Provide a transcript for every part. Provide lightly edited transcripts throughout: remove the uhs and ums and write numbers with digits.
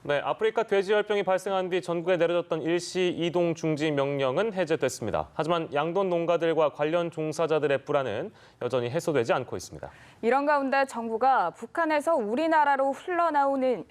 네, 아프리카 돼지열병이 발생한 뒤 전국에 내려졌던 일시 이동 중지 명령은 해제됐습니다. 하지만 양돈 농가들과 관련 종사자들의 불안은 여전히 해소되지 않고 있습니다. 이런 가운데 정부가 북한에서 우리나라로 흘러나오는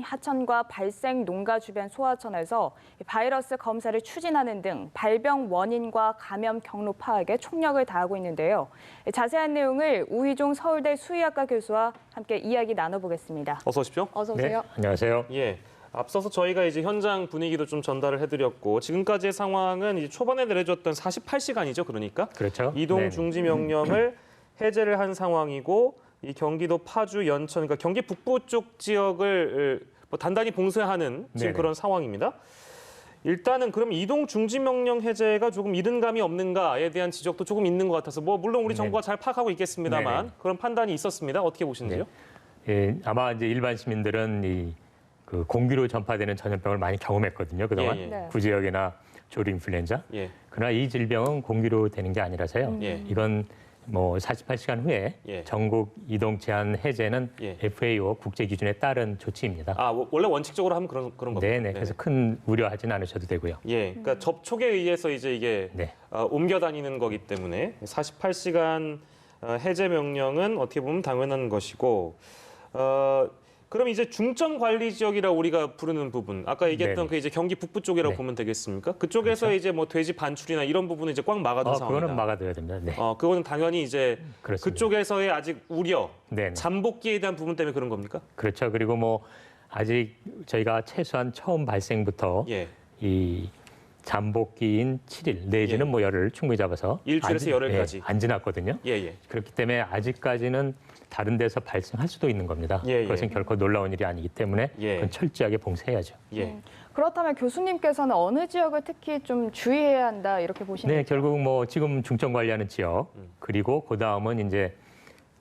하천과 발생 농가 주변 소하천에서 바이러스 검사를 추진하는 등 발병 원인과 감염 경로 파악에 총력을 다하고 있는데요. 자세한 내용을 우희종 서울대 수의학과 교수와 함께 이야기 나눠보겠습니다. 어서 오십시오. 어서 오세요. 네, 안녕하세요. 예. 앞서서 저희가 이제 현장 분위기도 좀 전달을 해드렸고 지금까지의 상황은 이제 초반에 내려졌던 48시간이죠, 그러니까. 그렇죠. 이동 네네. 중지 명령을 해제를 한 상황이고 이 경기도 파주, 연천, 그러니까 경기 북부 쪽 지역을 뭐 단단히 봉쇄하는 지금 네네. 그런 상황입니다. 일단은 그럼 이동 중지 명령 해제가 조금 이른 감이 없는가에 대한 지적도 조금 있는 것 같아서 뭐 물론 우리 정부가 잘 파악하고 있겠습니다만 네네. 그런 판단이 있었습니다. 어떻게 보시는지요? 예, 아마 이제 일반 시민들은 그 공기로 전파되는 전염병을 많이 경험했거든요. 그동안 예, 예. 네. 구제역이나 조류인플루엔자. 예. 그러나 이 질병은 공기로 되는 게 아니라서요. 예. 이건 뭐 48시간 후에 예. 전국 이동 제한 해제는 예. FAO 국제 기준에 따른 조치입니다. 아, 원래 원칙적으로 하면 그런 겁니다. 네네. 그래서 큰 우려하지는 않으셔도 되고요. 예, 그러니까 접촉에 의해서 이제 이게 네. 옮겨 다니는 거기 때문에 48시간 해제 명령은 어떻게 보면 당연한 것이고, 그럼 이제 중점 관리 지역이라 우리가 부르는 부분, 아까 얘기했던 네네. 그 이제 경기 북부 쪽이라고 네. 보면 되겠습니까? 그쪽에서 그렇죠. 이제 뭐 돼지 반출이나 이런 부분은 이제 꽉 막아둔 상황이다. 그거는 막아둬야 됩니다. 네. 그거는 당연히 이제 그렇습니다. 그쪽에서의 아직 우려, 네네. 잠복기에 대한 부분 때문에 그런 겁니까? 그렇죠. 그리고 뭐 아직 저희가 최소한 처음 발생부터 예, 이 잠복기인 7일 내지는 예. 뭐 열흘 충분히 잡아서 일주일에서 열흘까지. 안 지났거든요. 예, 예. 그렇기 때문에 아직까지는 다른 데서 발생할 수도 있는 겁니다. 예, 예. 그것은 결코 놀라운 일이 아니기 때문에 예. 그건 철저하게 봉쇄해야죠. 예. 그렇다면 교수님께서는 어느 지역을 특히 좀 주의해야 한다 이렇게 보시는 네, 거죠? 결국 뭐 지금 중점 관리하는 지역 그리고 그 다음은 이제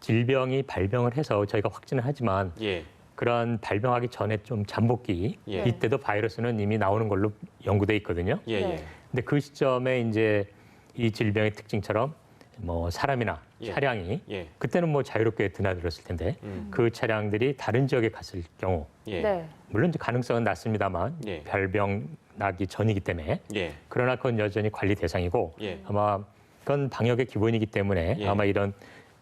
질병이 발병을 해서 저희가 확진을 하지만 예. 그런 발병하기 전에 좀 잠복기 예. 이때도 바이러스는 이미 나오는 걸로 연구돼 있거든요. 예, 예. 네. 근데 그 시점에 이제 이 질병의 특징처럼 뭐 사람이나 예. 차량이 예. 그때는 뭐 자유롭게 드나들었을 텐데 그 차량들이 다른 지역에 갔을 경우 예. 네. 물론 이제 가능성은 낮습니다만 예. 발병 나기 전이기 때문에 예. 그러나 그건 여전히 관리 대상이고 예. 아마 그건 방역의 기본이기 때문에 예. 아마 이런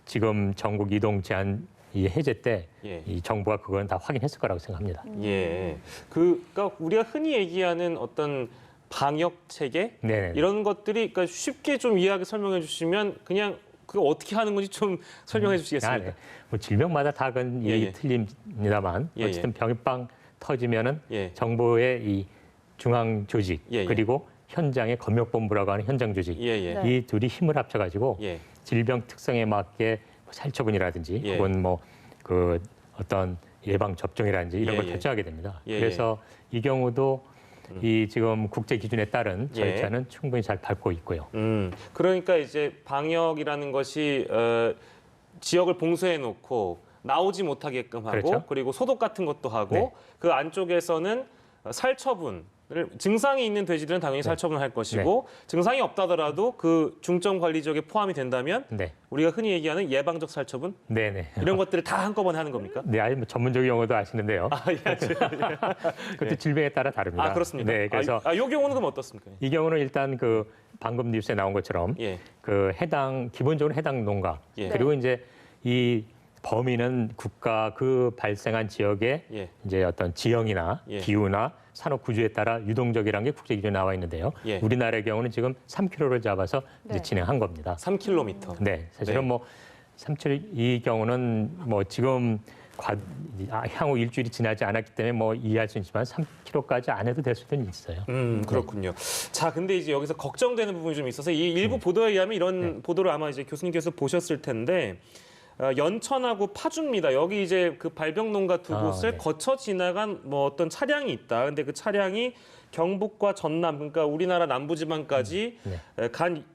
지금 전국 이동 제한 이 해제 때 예. 이 정부가 그건 다 확인했을 거라고 생각합니다. 예. 그러니까 우리가 흔히 얘기하는 어떤 방역 체계 네네. 이런 것들이 그러니까 쉽게 좀 이해하게 설명해 주시면 그냥 그거 어떻게 하는 건지 좀 설명해 주시겠습니까? 네. 뭐 질병마다 다 그건 예, 얘기 예. 틀립니다만 예, 예. 어쨌든 병이 빵 터지면은 예. 정부의 이 중앙 조직 예, 예. 그리고 현장의 검역본부라고 하는 현장 조직 예, 예. 네. 이 둘이 힘을 합쳐가지고 예. 질병 특성에 맞게 살처분이라든지 예. 혹은 뭐 그 어떤 예방 접종이라든지 이런 예, 걸 예. 결정하게 됩니다. 예, 그래서 이 경우도 이 지금 국제 기준에 따른 예. 절차는 충분히 잘 밟고 있고요. 그러니까 이제 방역이라는 것이 지역을 봉쇄해 놓고 나오지 못하게끔 하고 그렇죠. 그리고 소독 같은 것도 하고 네. 그 안쪽에서는 살처분을 증상이 있는 돼지들은 당연히 살처분을 할 것이고 증상이 없다더라도 그 중점 관리 지역에 포함이 된다면 네, 우리가 흔히 얘기하는 예방적 살처분 네네. 이런 것들을 다 한꺼번에 하는 겁니까? 네, 아니 뭐 전문적 용어도 아시는데요. 그것도 질병에 따라 다릅니다. 아 그렇습니다. 네, 그래서 이 경우는 그럼 어떻습니까? 이 경우는 일단 그 방금 뉴스에 나온 것처럼 예, 그 기본적으로 해당 농가 예. 그리고 이제 이 범위는 국가 그 발생한 지역의 예. 이제 어떤 지형이나 예. 기후나 산업 구조에 따라 유동적이라는 게 국제 기준에 나와 있는데요. 예. 우리나라의 경우는 지금 3km를 잡아서 이제 네. 진행한 겁니다. 3km. 네, 사실은 네. 뭐 3km 이 경우는 뭐 지금 향후 일주일이 지나지 않았기 때문에 뭐 이해할 수 있지만 3km까지 안 해도 될 수도 있어요. 그렇군요. 자, 근데 이제 여기서 걱정되는 부분이 좀 있어서 이 일부 보도에 의하면 이런 보도를 아마 이제 교수님께서 보셨을 텐데 연천하고 파주입니다. 여기 이제 그 발병 농가 두 곳을 네. 거쳐 지나간 뭐 어떤 차량이 있다. 근데 그 차량이 경북과 전남, 그러니까 우리나라 남부지방까지 간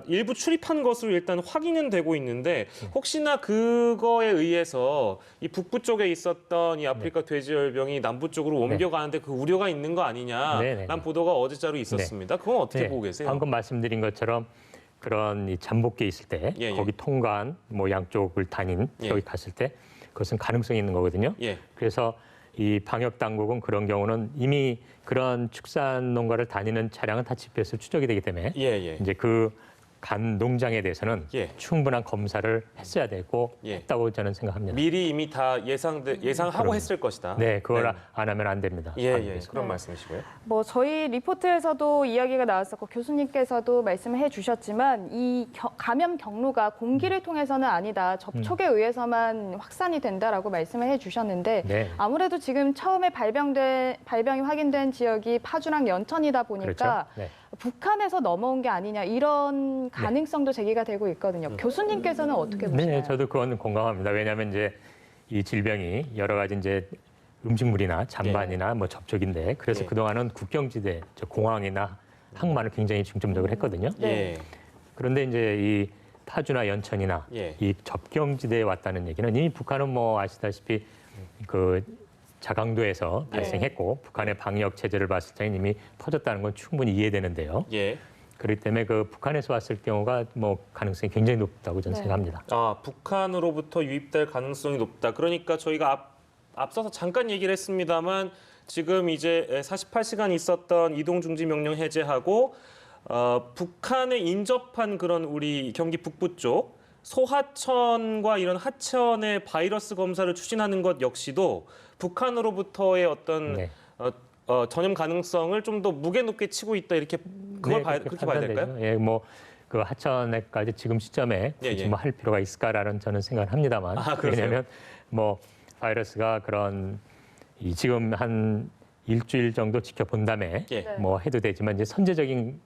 일부 출입한 것으로 일단 확인은 되고 있는데 혹시나 그거에 의해서 이 북부 쪽에 있었던 이 아프리카 돼지열병이 남부 쪽으로 옮겨가는데 그 우려가 있는 거 아니냐? 네, 네, 란 네. 보도가 어제자로 있었습니다. 그건 어떻게 네, 보고 계세요? 방금 말씀드린 것처럼 그런 이 잠복기에 있을 때 예, 예. 거기 통관 뭐 양쪽을 다닌 예. 저기 갔을 때 그것은 가능성이 있는 거거든요. 예. 그래서 이 방역 당국은 그런 경우는 이미 그런 축산 농가를 다니는 차량은 다 GPS로 추적이 되기 때문에 예, 예. 이제 그 간 농장에 대해서는 예. 충분한 검사를 했어야 되고 예. 했다고 저는 생각합니다. 미리 이미 다 예상하고 그럼요. 했을 것이다. 네, 그걸 안 하면 안 됩니다. 예, 예. 방역에서. 그런 네. 말씀이시고요. 뭐 저희 리포트에서도 이야기가 나왔었고 교수님께서도 말씀을 해주셨지만 이 감염 경로가 공기를 통해서는 아니다. 접촉에 의해서만 확산이 된다라고 말씀을 해주셨는데 네. 아무래도 지금 처음에 발병이 확인된 지역이 파주랑 연천이다 보니까 그렇죠. 네. 북한에서 넘어온 게 아니냐 이런 가능성도 제기가 되고 있거든요. 교수님께서는 어떻게 보시나요? 네, 저도 그건 공감합니다. 왜냐하면 이제 이 질병이 여러 가지 이제 음식물이나 잔반이나 뭐 접촉인데 그래서 예. 그동안은 국경지대, 저 공항이나 항만을 굉장히 중점적으로 했거든요. 네. 예. 그런데 이제 이 파주나 연천이나 예. 이 접경지대에 왔다는 얘기는 이미 북한은 뭐 아시다시피 그 자강도에서 발생했고 북한의 방역 체제를 봤을 때는 이미 퍼졌다는 건 충분히 이해되는데요. 예. 그렇기 때문에 그 북한에서 왔을 경우가 뭐 가능성이 굉장히 높다고 저는 네. 생각합니다. 아, 북한으로부터 유입될 가능성이 높다. 그러니까 저희가 앞서서 잠깐 얘기를 했습니다만 지금 이제 48시간 있었던 이동 중지 명령 해제하고 북한에 인접한 그런 우리 경기 북부 쪽 소하천과 이런 하천의 바이러스 검사를 추진하는 것 역시도 북한으로부터의 어떤 네. 전염 가능성을 좀 더 무게 높게 치고 있다 이렇게 그걸 그렇게 봐야 될까요? 판단되죠. 예, 뭐 그 하천에까지 지금 시점에 예, 굳이 예. 뭐 할 필요가 있을까라는 저는 생각을 합니다만 아, 그러세요? 왜냐하면 뭐 바이러스가 그런 이 지금 한 일주일 정도 지켜본 다음에 예. 네. 뭐 해도 되지만 이제 선제적인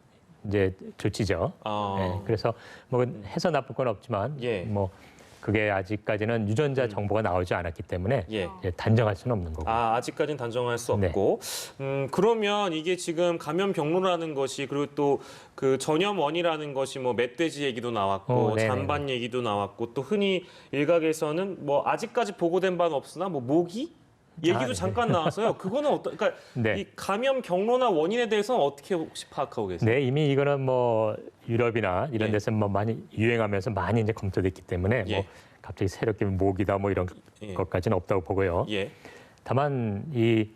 이제 조치죠. 예, 그래서 뭐 해서 나쁠 건 없지만 예. 뭐 그게 아직까지는 유전자 정보가 나오지 않았기 때문에 예. 예, 단정할 수는 없는 거고. 아직까지는 단정할 수 네. 없고. 그러면 이게 지금 감염 경로라는 것이 그리고 또 그 전염원이라는 것이 뭐 멧돼지 얘기도 나왔고 네네네. 잔반 얘기도 나왔고 또 흔히 일각에서는 뭐 아직까지 보고된 바는 없으나 뭐 모기 얘기도 네. 잠깐 나와서요. 그거는 그러니까 네. 이 감염 경로나 원인에 대해서는 어떻게 혹시 파악하고 계세요? 네, 이미 이거는 뭐 유럽이나 이런 예. 데서 뭐 많이 유행하면서 많이 이제 검토됐기 때문에 예. 뭐 갑자기 새롭게 모기다 뭐 이런 예. 것까지는 없다고 보고요. 예. 다만 이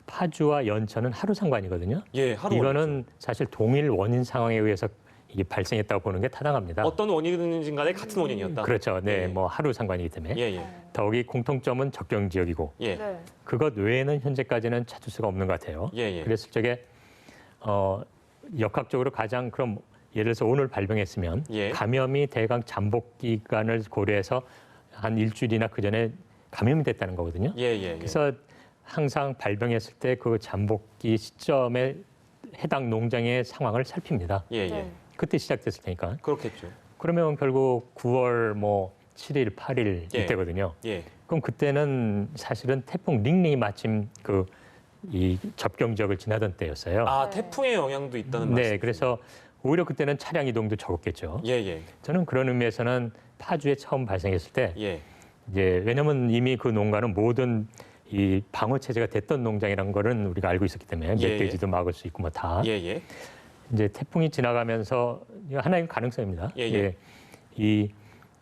파주와 연천은 하루 상관이거든요. 예, 하루 이거는 사실 동일 원인 상황에 의해서 이게 발생했다고 보는 게 타당합니다. 어떤 원인이든지 간에 같은 원인이었다. 그렇죠. 네, 예. 뭐 하루 상관이기 때문에 예, 예. 더욱이 공통점은 접경 지역이고 예. 네. 그것 외에는 현재까지는 찾을 수가 없는 것 같아요. 예, 예. 그랬을 적에 역학적으로 가장 그럼 예를 들어서 오늘 발병했으면 예. 감염이 대강 잠복 기간을 고려해서 한 일주일이나 그 전에 감염이 됐다는 거거든요. 예, 예. 예. 그래서 항상 발병했을 때 그 잠복기 시점에 해당 농장의 상황을 살핍니다. 예, 예. 네. 그때 시작됐을 테니까. 그렇겠죠. 그러면 결국 9월 뭐 7일, 8일 예. 이때거든요. 예. 그럼 그때는 사실은 태풍 링링이 마침 그 이 접경 지역을 지나던 때였어요. 아, 네. 태풍의 영향도 있다는 네, 말씀. 그래서 오히려 그때는 차량 이동도 적었겠죠. 예, 예. 저는 그런 의미에서는 파주에 처음 발생했을 때 예. 이제 왜냐하면 이미 그 농가는 모든 이 방어 체제가 됐던 농장이라는 거는 우리가 알고 있었기 때문에 예, 멧돼지도 막을 수 있고 뭐 다 예, 예. 이제 태풍이 지나가면서 이거 하나의 가능성입니다. 예, 예. 이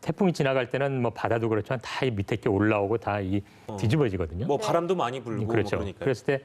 태풍이 지나갈 때는 뭐 바다도 그렇지만 다 이 밑에 게 올라오고 다 이 뒤집어지거든요. 뭐 바람도 많이 불고 그렇죠. 뭐 그러니까. 그랬을 때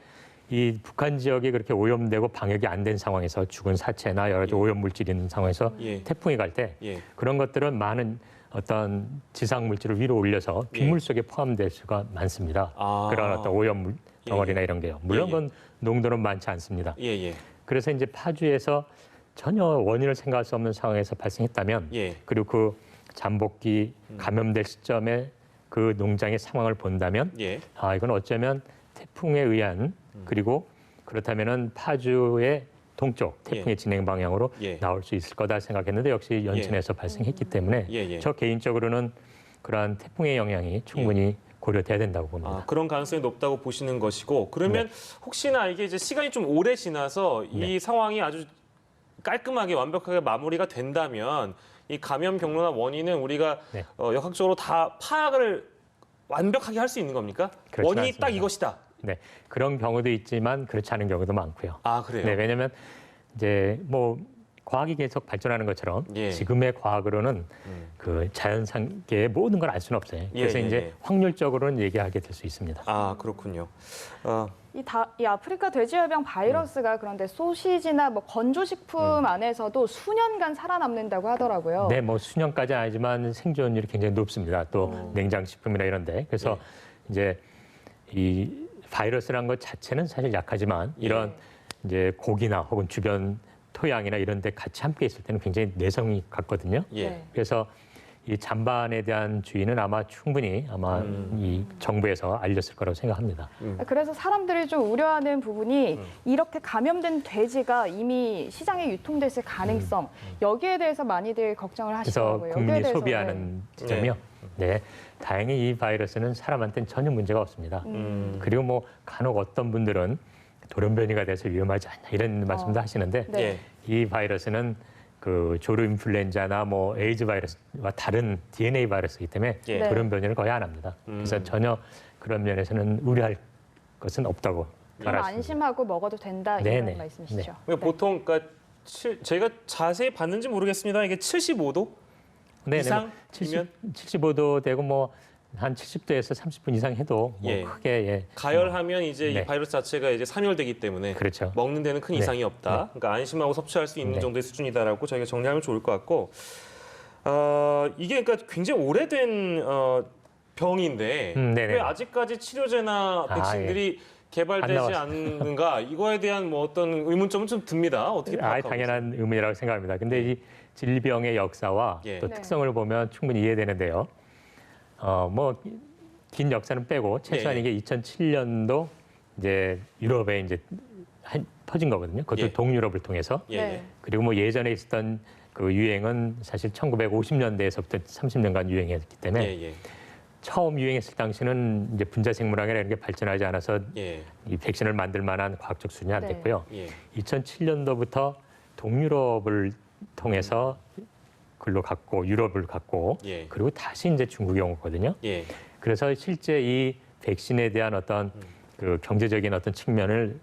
이 북한 지역이 그렇게 오염되고 방역이 안 된 상황에서 죽은 사체나 여러 가지 예. 오염 물질이 있는 상황에서 예. 태풍이 갈 때 예. 그런 것들은 많은 어떤 지상 물질을 위로 올려서 빗물 속에 포함될 수가 많습니다. 예. 아. 그런 어떤 오염 덩어리나 예, 예. 이런 게요. 물론 예, 예. 그건 농도는 많지 않습니다. 예, 예. 그래서 이제 파주에서 전혀 원인을 생각할 수 없는 상황에서 발생했다면 예. 그리고 그 잠복기 감염될 시점에 그 농장의 상황을 본다면 예. 이건 어쩌면 태풍에 의한 그리고 그렇다면은 파주의 동쪽 태풍의 진행 방향으로 예. 나올 수 있을 거다 생각했는데 역시 연천에서 발생했기 때문에 예, 예. 저 개인적으로는 그러한 태풍의 영향이 충분히 고려돼야 된다고 봅니다. 그런 가능성이 높다고 보시는 것이고 그러면 혹시나 이게 이제 시간이 좀 오래 지나서 이 네. 상황이 아주 깔끔하게 완벽하게 마무리가 된다면 이 감염 경로나 원인은 우리가 네. 역학적으로 다 파악을 완벽하게 할 수 있는 겁니까? 그렇진 원인이 않습니다. 딱 이것이다. 네, 그런 경우도 있지만 그렇지 않은 경우도 많고요. 아, 그래요? 네, 왜냐하면 이제 뭐 과학이 계속 발전하는 것처럼 예. 지금의 과학으로는 그 자연상계의 모든 걸 알 수는 없어요. 그래서 예, 이제 예. 확률적으로는 얘기하게 될 수 있습니다. 아, 그렇군요. 이 아프리카 돼지열병 바이러스가 그런데 소시지나 뭐 건조식품 안에서도 수년간 살아남는다고 하더라고요. 네, 뭐 수년까지는 아니지만 생존율이 굉장히 높습니다. 또 냉장식품이나 이런데. 그래서 이제 이 바이러스라는 것 자체는 사실 약하지만 이런 이제 고기나 혹은 주변 토양이나 이런 데 같이 함께 있을 때는 굉장히 내성이 같거든요. 예. 네. 그래서 이 잔반에 대한 주의는 아마 충분히 아마 이 정부에서 알렸을 거라고 생각합니다. 그래서 사람들이 좀 우려하는 부분이 이렇게 감염된 돼지가 이미 시장에 유통됐을 가능성 여기에 대해서 많이들 걱정을 그래서 하시더라고요. 국민이 여기에 대해서는 소비하는 지점이요. 네, 다행히 이 바이러스는 사람한테는 전혀 문제가 없습니다. 그리고 뭐 간혹 어떤 분들은 돌연변이가 돼서 위험하지 않냐 이런 말씀도 하시는데 네. 예. 이 바이러스는 그 조류 인플루엔자나 뭐 에이즈 바이러스와 다른 DNA 바이러스이기 때문에 예. 네. 돌연변이를 거의 안 합니다. 그래서 전혀 그런 면에서는 우려할 것은 없다고 좀 말할 수 있습니다. 안심하고 먹어도 된다 네네. 이런 말씀이시죠? 네. 그러니까 보통 그러니까 제가 자세히 봤는지 모르겠습니다. 이게 75도 네, 이상이면 75도 되고 뭐 한 70도에서 30분 이상 해도 뭐 예. 크게 가열하면 이제 네. 이 바이러스 자체가 이제 산열되기 때문에 그렇죠. 먹는 데는 큰 네. 이상이 없다. 그러니까 안심하고 섭취할 수 있는 네. 정도의 수준이다라고 저희가 정리하면 좋을 것 같고 이게 그러니까 굉장히 오래된 병인데 네네. 왜 아직까지 치료제나 아, 백신들이 개발되지 나왔어요. 않는가 이거에 대한 뭐 어떤 의문점은 좀 듭니다. 어떻게 파악하고 당연한 의문이라고 생각합니다. 근데 이 질병의 역사와 예. 또 네. 특성을 보면 충분히 이해되는데요. 뭐 긴 역사는 빼고 최소한 예, 예. 이게 2007년도 이제 유럽에 이제 퍼진 거거든요. 그것도 예. 동유럽을 통해서. 예, 네. 예. 그리고 뭐 예전에 있었던 그 유행은 사실 1950년대에서부터 30년간 유행했기 때문에 예, 예. 처음 유행했을 당시는 이제 분자생물학이나 이런 게 발전하지 않아서 예. 이 백신을 만들 만한 과학적 수준이 안 네. 됐고요. 예. 2007년도부터 동유럽을 통해서 글로 갔고 유럽을 갔고 예. 그리고 다시 이제 중국에 온 거거든요. 예. 그래서 실제 이 백신에 대한 어떤 그 경제적인 어떤 측면을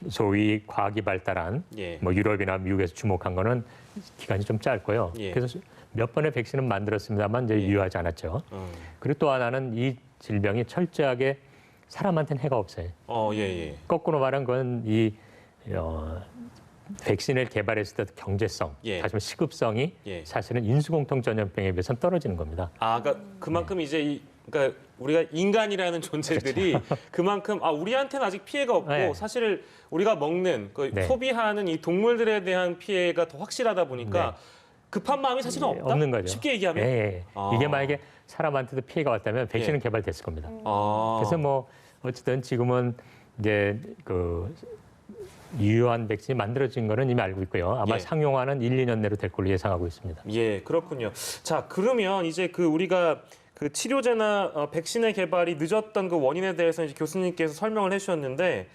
소위 과학이 발달한 예. 뭐 유럽이나 미국에서 주목한 거는 기간이 좀 짧고요. 예. 그래서 몇 번의 백신은 만들었습니다만 이제 예. 유효하지 않았죠. 그리고 또 하나는 이 질병이 철저하게 사람한테는 해가 없어요. 예, 예. 거꾸로 말한 건 이 백신을 개발했을 때 경제성, 예. 다시 말해 시급성이 예. 사실은 인수공통 전염병에 비해서는 떨어지는 겁니다. 그러니까 그만큼 이제 그러니까 우리가 인간이라는 존재들이 그만큼 우리한테는 아직 피해가 없고 네. 사실 우리가 먹는 네. 소비하는 이 동물들에 대한 피해가 더 확실하다 보니까 네. 급한 마음이 사실은 없다. 없는 거죠. 쉽게 얘기하면. 예, 예. 이게 만약에 사람한테도 피해가 왔다면 백신은 예. 개발됐을 겁니다. 아. 그래서 뭐 어쨌든 지금은 이제 그 유효한 백신이 만들어진 거는 이미 알고 있고요. 아마 예. 상용화는 1, 2년 내로 될 걸로 예상하고 있습니다. 예, 그렇군요. 자, 그러면 이제 그 우리가 그 치료제나 백신의 개발이 늦었던 그 원인에 대해서 이제 교수님께서 설명을 해주셨는데,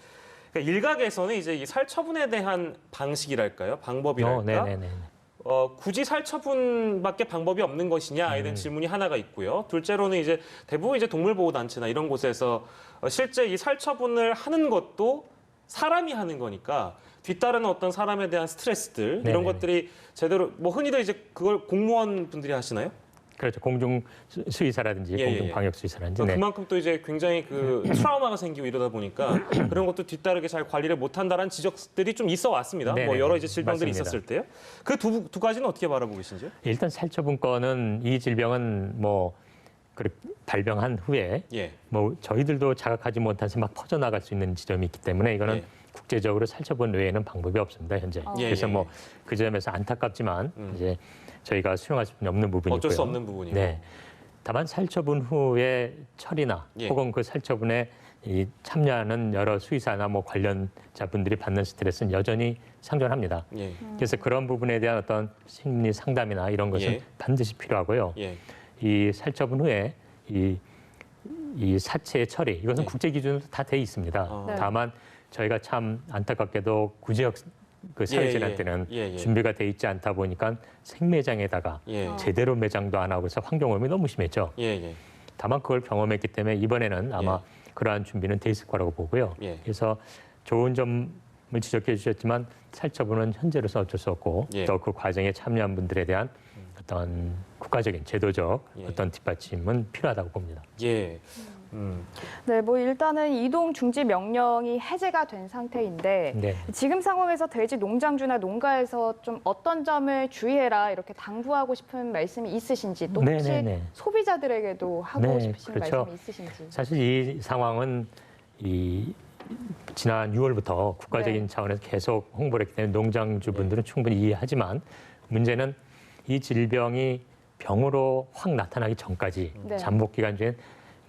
그러니까 일각에서는 이제 이 살처분에 대한 방식이랄까요, 방법이랄까, 네네네. 굳이 살처분밖에 방법이 없는 것이냐에 대한 질문이 하나가 있고요. 둘째로는 이제 대부분 이제 동물보호단체나 이런 곳에서 실제 이 살처분을 하는 것도 사람이 하는 거니까 뒤따르는 어떤 사람에 대한 스트레스들 이런 네네네. 것들이 제대로 뭐 흔히들 이제 그걸 공무원 분들이 하시나요? 그렇죠. 공중 수의사라든지 예, 예, 공중 예. 방역 수의사라든지. 네. 그만큼 또 이제 굉장히 그 트라우마가 생기고 이러다 보니까 그런 것도 뒤따르게 잘 관리를 못한다라는 지적들이 좀 있어 왔습니다. 뭐 네네. 여러 이제 질병들이 맞습니다. 있었을 때요. 그 두 가지는 어떻게 바라보고 계신지요? 일단 살처분권은 이 질병은 뭐 발병한 후에 예, 뭐 저희들도 자각하지 못해서 막 퍼져나갈 수 있는 지점이 있기 때문에 이거는 예. 국제적으로 살처분 외에는 방법이 없습니다 현재. 예, 그래서 예, 뭐 그 점에서 안타깝지만 이제 저희가 수용할 수 없는 부분이고요. 어쩔 수 없는 부분이고. 네. 다만 살처분 후의 처리나 예. 혹은 그 살처분에 이 참여하는 여러 수의사나 뭐 관련자분들이 받는 스트레스는 여전히 상존합니다. 예, 그래서 그런 부분에 대한 어떤 심리 상담이나 이런 것은 예. 반드시 필요하고요. 예, 이 살처분 후에 이 사체의 처리 이것은 네. 국제 기준으로 다 돼 있습니다. 네. 다만 저희가 참 안타깝게도 구제역 그 사회재난 예, 때는 예, 예. 준비가 돼 있지 않다 보니까 생매장에다가 예, 제대로 매장도 안 하고 해서 환경오염이 너무 심했죠. 예, 예. 다만 그걸 경험했기 때문에 이번에는 아마 그러한 준비는 돼 있을 거라고 보고요. 예. 그래서 좋은 점 지적해 주셨지만 살처분은 현재로서 어쩔 수 없고 예. 또 그 과정에 참여한 분들에 대한 어떤 국가적인 제도적 예. 어떤 뒷받침은 필요하다고 봅니다. 예. 네, 뭐 일단은 이동 중지 명령이 해제가 된 상태인데 네. 지금 상황에서 돼지 농장주나 농가에서 좀 어떤 점을 주의해라 이렇게 당부하고 싶은 말씀이 있으신지 또 혹시 네네네. 소비자들에게도 하고 네, 싶으신 그렇죠. 말씀이 있으신지. 사실 이 상황은 이 지난 6월부터 국가적인 네. 차원에서 계속 홍보를 했기 때문에 농장주분들은 충분히 이해하지만 문제는 이 질병이 병으로 확 나타나기 전까지 네. 잠복 기간 중에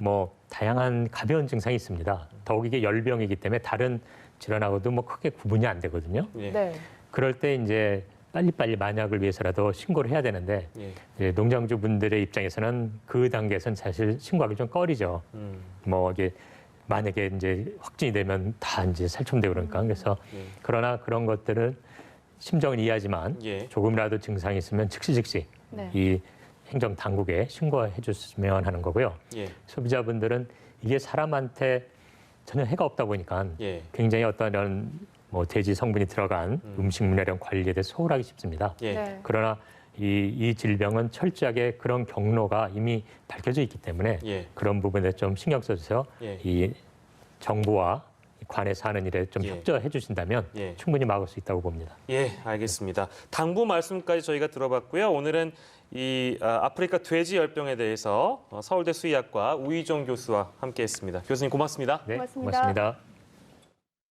뭐 다양한 가벼운 증상이 있습니다. 더욱 이게 열병이기 때문에 다른 질환하고도 뭐 크게 구분이 안 되거든요. 예. 네. 그럴 때 이제 빨리빨리 만약을 위해서라도 신고를 해야 되는데 예. 이제 농장주분들의 입장에서는 그 단계에서는 사실 신고하기 좀 꺼리죠. 뭐 이게 만약에 이제 확진이 되면 다 이제 살충되고 그러니까 그래서 예. 그러나 그런 것들을 심정은 이해하지만 예. 조금이라도 증상이 있으면 즉시 네. 이 행정 당국에 신고해 줬으면 하는 거고요. 예. 소비자분들은 이게 사람한테 전혀 해가 없다 보니까 예. 굉장히 어떤 이런 뭐 돼지 성분이 들어간 음식물이나 이런 관리에 대해 소홀하기 쉽습니다. 예. 네. 그러나 이 질병은 철저하게 그런 경로가 이미 밝혀져 있기 때문에 예. 그런 부분에 좀 신경 써주세요. 예. 이 정부와 관에서 하는 일에 좀 예. 협조해 주신다면 예. 충분히 막을 수 있다고 봅니다. 예, 알겠습니다. 당부 말씀까지 저희가 들어봤고요. 오늘은 이 아프리카 돼지 열병에 대해서 서울대 수의학과 우희종 교수와 함께했습니다. 교수님 고맙습니다. 네, 고맙습니다. 고맙습니다.